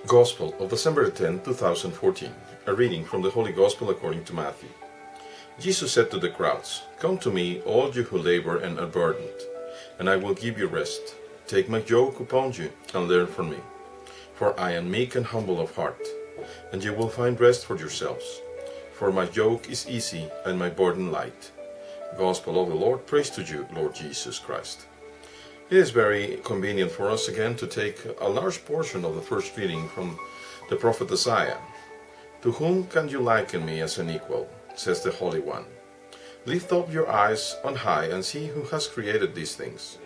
Gospel of December 10, 2014. A reading from the Holy Gospel according to Matthew. Jesus said to the crowds, "Come to me, all you who labor and are burdened, and I will give you rest. Take my yoke upon you and learn from me, for I am meek and humble of heart, and you will find rest for yourselves. For my yoke is easy and my burden light." Gospel of the Lord. Praise to you, Lord Jesus Christ. It is very convenient for us again to take a large portion of the first reading from the prophet Isaiah. "To whom can you liken me as an equal?" says the Holy One. "Lift up your eyes on high and see who has created these things,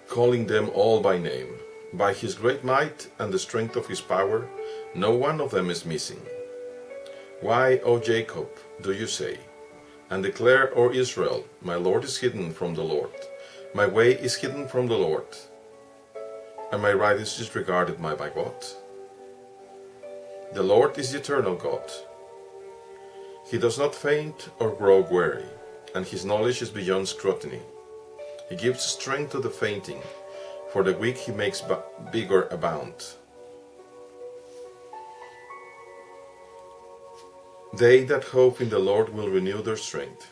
calling them all by name. By his great might and the strength of his power, no one of them is missing. Why, O Jacob, do you say, and declare, O Israel, my Lord is hidden from the Lord. My way is hidden from the Lord, and my right is disregarded by my God. The Lord is the eternal God. He does not faint or grow weary, and his knowledge is beyond scrutiny. He gives strength to the fainting, for the weak he makes vigor abound. They that hope in the Lord will renew their strength.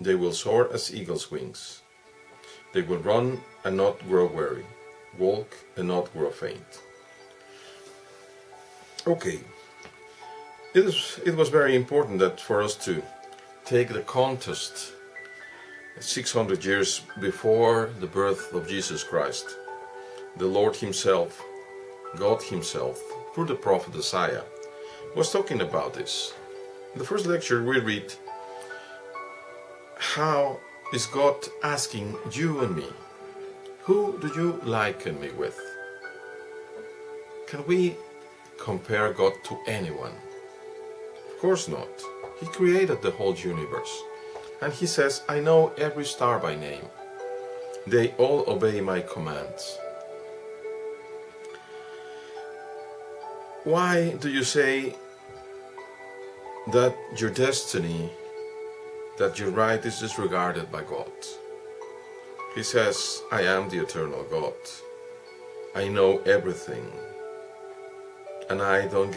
They will soar as eagle's wings. They will run and not grow weary, walk and not grow faint." Okay, it was very important that for us to take the context 600 years before the birth of Jesus Christ. The Lord Himself, God Himself, through the prophet Isaiah, was talking about this. In the first lecture we read, how is God asking you and me, who do you liken me with? Can we compare God to anyone? Of course not. He created the whole universe. And He says, "I know every star by name. They all obey my commands." Why do you say that your destiny, that your right is disregarded by God? He says, "I am the eternal God. I know everything, and I don't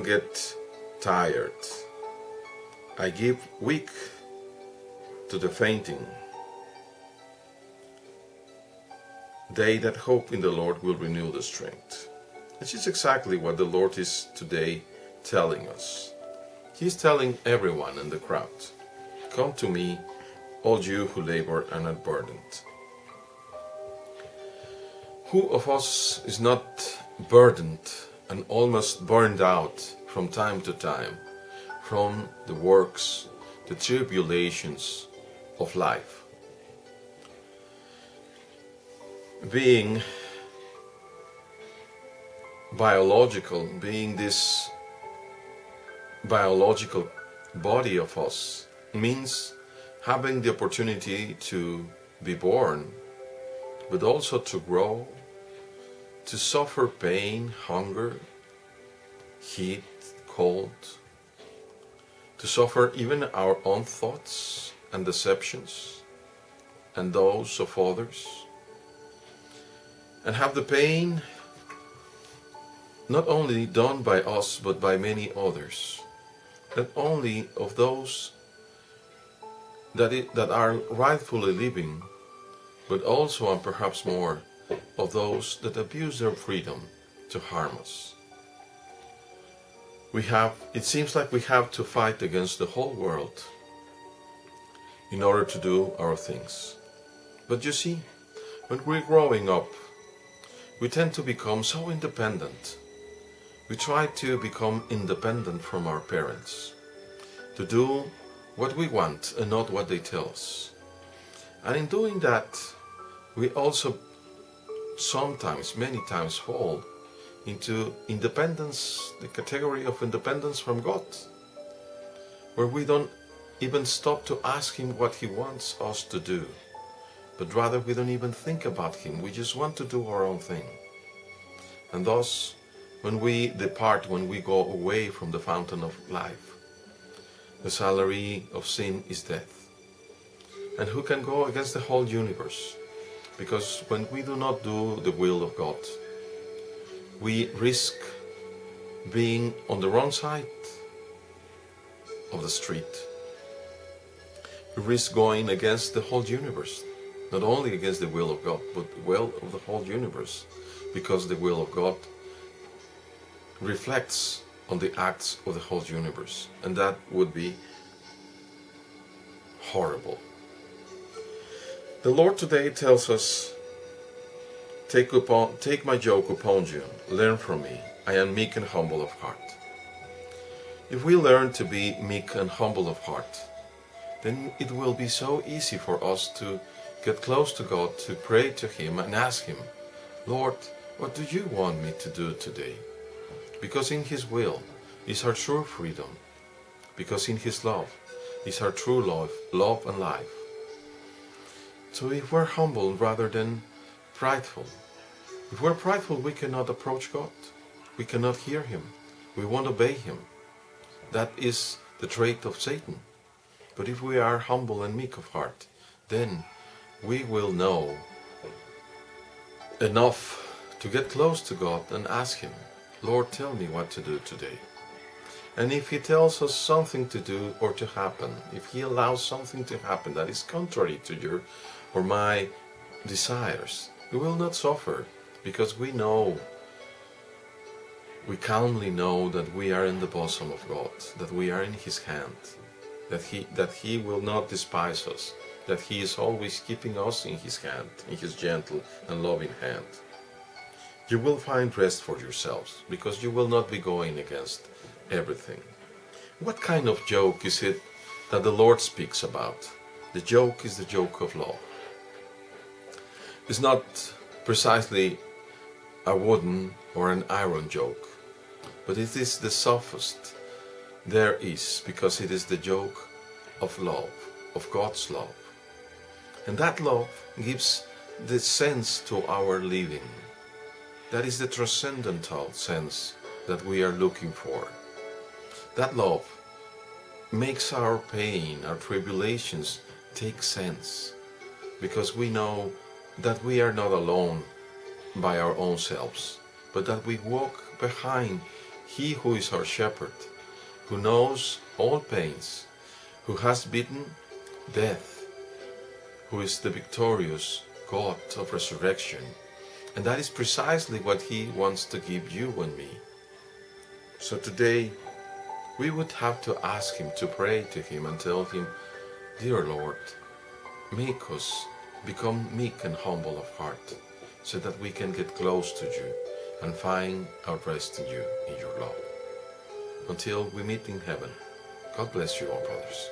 get tired. I give weak to the fainting. They that hope in the Lord will renew their strength." This is exactly what the Lord is today telling us. He's telling everyone in the crowd, "Come to me, all you who labor and are burdened." Who of us is not burdened and almost burned out from time to time from the works, the tribulations of life? Being biological, being this biological body of us, means having the opportunity to be born, but also to grow, to suffer pain, hunger, heat, cold, to suffer even our own thoughts and deceptions and those of others, and have the pain not only done by us but by many others, not only of those that are rightfully living, but also and perhaps more of those that abuse their freedom to harm us. It seems like we have to fight against the whole world in order to do our things. But you see, when we're growing up, we tend to become so independent. We try to become independent from our parents, to do what we want and not what they tell us. And in doing that, we also sometimes, many times, fall into independence, the category of independence from God, where we don't even stop to ask Him what He wants us to do, but rather we don't even think about Him. We just want to do our own thing. And thus, when we depart, when we go away from the fountain of life, the salary of sin is death. And who can go against the whole universe? Because when we do not do the will of God, we risk being on the wrong side of the street. We risk going against the whole universe. Not only against the will of God, but the will of the whole universe. Because the will of God reflects on the acts of the whole universe. And that would be horrible. The Lord today tells us, take my yoke upon you, learn from me, I am meek and humble of heart. If we learn to be meek and humble of heart, then it will be so easy for us to get close to God, to pray to Him and ask Him, Lord, what do you want me to do today? Because in His will is our true freedom. Because in His love is our true love and life. So if we're humble rather than prideful, if we're prideful, we cannot approach God. We cannot hear Him. We won't obey Him. That is the trait of Satan. But if we are humble and meek of heart, then we will know enough to get close to God and ask Him, Lord, tell me what to do today. And if He tells us something to do or to happen, if He allows something to happen that is contrary to your or my desires, we will not suffer, because we calmly know that we are in the bosom of God, that we are in His hand, that He will not despise us, that He is always keeping us in His hand, in His gentle and loving hand. You will find rest for yourselves, because you will not be going against everything. What kind of yoke is it that the Lord speaks about? The yoke is the yoke of love. It's not precisely a wooden or an iron yoke, but it is the softest there is, because it is the yoke of love, of God's love. And that love gives the sense to our living. That is the transcendental sense that we are looking for. That love makes our pain, our tribulations take sense, because we know that we are not alone by our own selves, but that we walk behind He who is our shepherd, who knows all pains, who has beaten death, who is the victorious God of resurrection. And that is precisely what He wants to give you and me. So today, we would have to ask Him, to pray to Him and tell Him, Dear Lord, make us become meek and humble of heart, so that we can get close to you and find our rest in you, in your love. Until we meet in heaven, God bless you all, brothers.